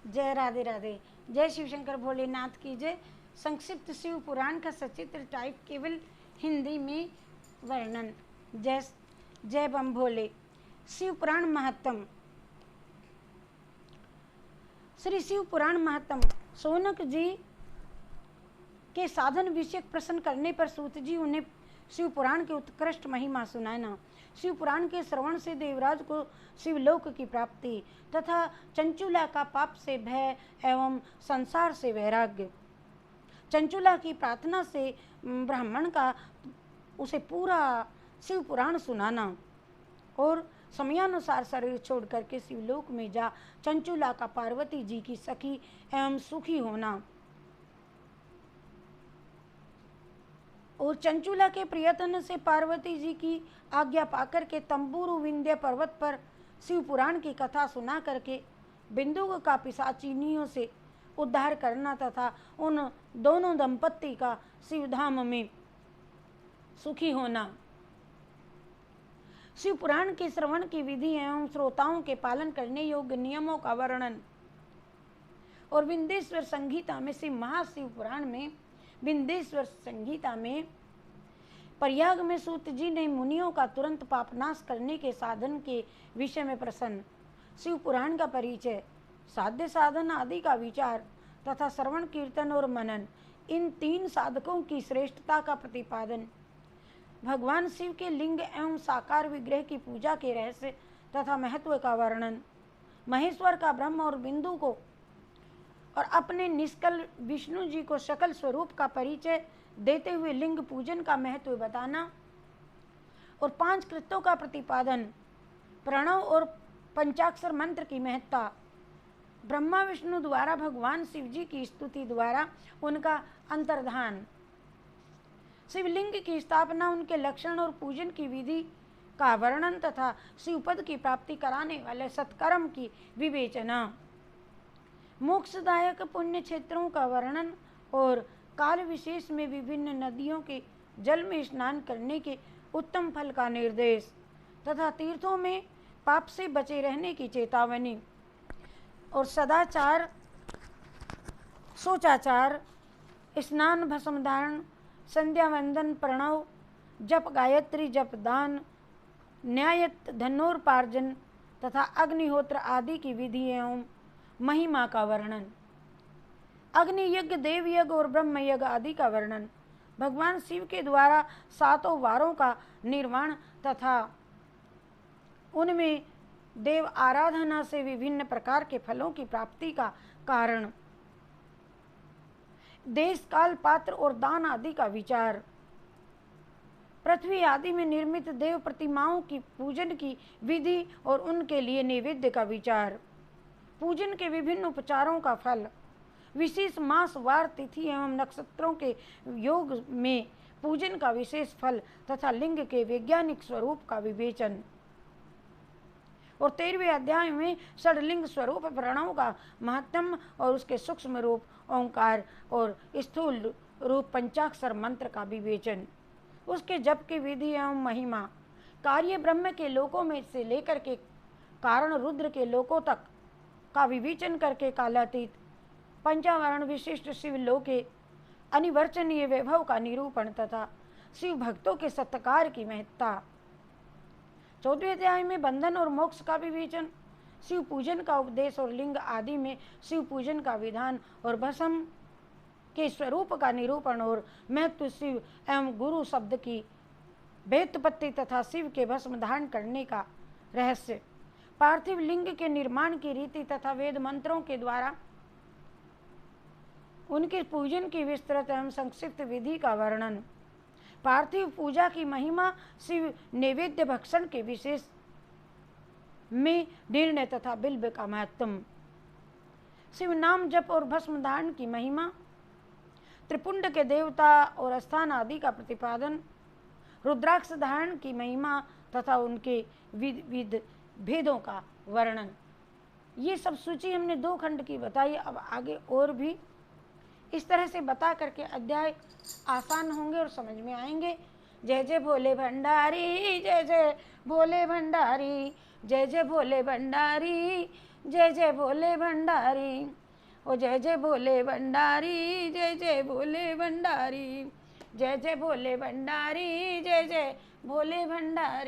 जय राधे राधे। जय शिव शंकर भोलेनाथ की जय। संक्षिप्त शिव पुराण का सचित्र टाइप केवल हिंदी में वर्णन। जय जय बम भोले। शिव पुराण महात्म। श्री शिव पुराण महात्म। सोनक जी के साधन विषयक प्रश्न करने पर सूत जी उन्हें शिव पुराण के उत्कृष्ट महिमा सुनाना। शिव पुराण के श्रवण से देवराज को शिवलोक की प्राप्ति तथा चंचुला का पाप से भय एवं संसार से वैराग्य। चंचुला की प्रार्थना से ब्राह्मण का उसे पूरा शिव पुराण सुनाना और समयानुसार शरीर छोड़ करके शिवलोक में जा चंचुला का पार्वती जी की सखी एवं सुखी होना और चंचुला के प्रियतन से पार्वती जी की आज्ञा पाकर के तंबूरु विंध्य पर्वत पर शिव पुराण की कथा सुना करके बिंदु का पिशाचिनियों से उद्धार करना तथा उन दोनों दंपत्ति का शिवधाम में सुखी होना। शिव पुराण के श्रवण की विधि एवं श्रोताओं के पालन करने योग्य नियमों का वर्णन और विंध्येश्वर संहिता में शिव महाशिव पुराण में विंध्येश्वर संहिता में प्रयाग में सूत जी ने मुनियों का तुरंत पापनाश करने के साधन के विषय में प्रसन्न। शिव पुराण का परिचय, साध्य साधन आदि का विचार तथा श्रवण कीर्तन और मनन, इन तीन साधकों की श्रेष्ठता का प्रतिपादन। भगवान शिव के लिंग एवं साकार विग्रह की पूजा के रहस्य तथा महत्व का वर्णन। महेश्वर का ब्रह्म और बिंदु को और अपने निष्कल विष्णु जी को सकल स्वरूप का परिचय देते हुए लिंग पूजन का महत्व बताना और 5 कृत्यों का प्रतिपादन। प्रणव और पंचाक्षर मंत्र की महत्ता। ब्रह्मा विष्णु द्वारा भगवान शिव जी की स्तुति द्वारा उनका अंतर्धान। शिवलिंग की स्थापना, उनके लक्षण और पूजन की विधि का वर्णन तथा शिवपद की प्राप्ति कराने वाले सत्कर्म की विवेचना। मोक्षदायक पुण्य क्षेत्रों का वर्णन और काल विशेष में विभिन्न नदियों के जल में स्नान करने के उत्तम फल का निर्देश तथा तीर्थों में पाप से बचे रहने की चेतावनी और सदाचार, शोचाचार, स्नान, भस्म धारण, संध्या वंदन, प्रणव, जप गायत्री, जप दान, न्यायत, धनोपार्जन तथा अग्निहोत्र आदि की विधि एवं महिमा का वर्णन। अग्नि यज्ञ, देव यज्ञ और ब्रह्म यज्ञ आदि का वर्णन। भगवान शिव के द्वारा 7 वारों का निर्माण तथा उनमें देव आराधना से विभिन्न प्रकार के फलों की प्राप्ति का कारण। देश, काल, पात्र और दान आदि का विचार। पृथ्वी आदि में निर्मित देव प्रतिमाओं की पूजन की विधि और उनके लिए नैवेद्य का विचार। पूजन के विभिन्न उपचारों का फल। विशेष मास, वार, तिथि एवं नक्षत्रों के योग में पूजन का विशेष फल तथा लिंग के वैज्ञानिक स्वरूप का विवेचन। और 13वें अध्याय में षडलिंग स्वरूप प्रणव का महत्तम और उसके सूक्ष्म रूप ओंकार और स्थूल रूप पंचाक्षर मंत्र का विवेचन। उसके जप की विधि एवं महिमा। कार्य ब्रह्म के लोकों में से लेकर के कारण रुद्र के लोकों तक का विवेचन करके कालातीत पंचावरण विशिष्ट शिव लोक के अनिवर्चनीय वैभव का निरूपण तथा शिव भक्तों के सत्कार की महत्ता। 14वें अध्याय में बंधन और मोक्ष का विवेचन, शिव पूजन का उपदेश और लिंग आदि में शिव पूजन का विधान और भस्म के स्वरूप का निरूपण और महत्व, शिव एवं गुरु शब्द की व्युत्पत्ति तथा शिव के भस्म धारण करने का रहस्य। पार्थिव लिंग के निर्माण की रीति तथा वेद मंत्रों के द्वारा उनके पूजन की विस्तृत एवं संक्षिप्त विधि का वर्णन। पार्थिव पूजा की महिमा, शिव नैवेद्य भक्षण के विशेष में निर्णय तथा बिल्व का महत्व। शिव नाम जप और भस्म धारण की महिमा। त्रिपुंड के देवता और स्थान आदि का प्रतिपादन। रुद्राक्ष धारण की महिमा तथा उनके विविध भेदों का वर्णन। ये सब सूची हमने 2 खंड की बताई। अब आगे और भी इस तरह से बता करके अध्याय आसान होंगे और समझ में आएंगे। जय जय भोले भंडारी, जय जय भोले भंडारी, जय जय भोले भंडारी, जय जय भोले भंडारी, ओ जय जय भोले भंडारी, जय जय भोले भंडारी, जय जय भोले भंडारी, जय जय भोले भंडारी।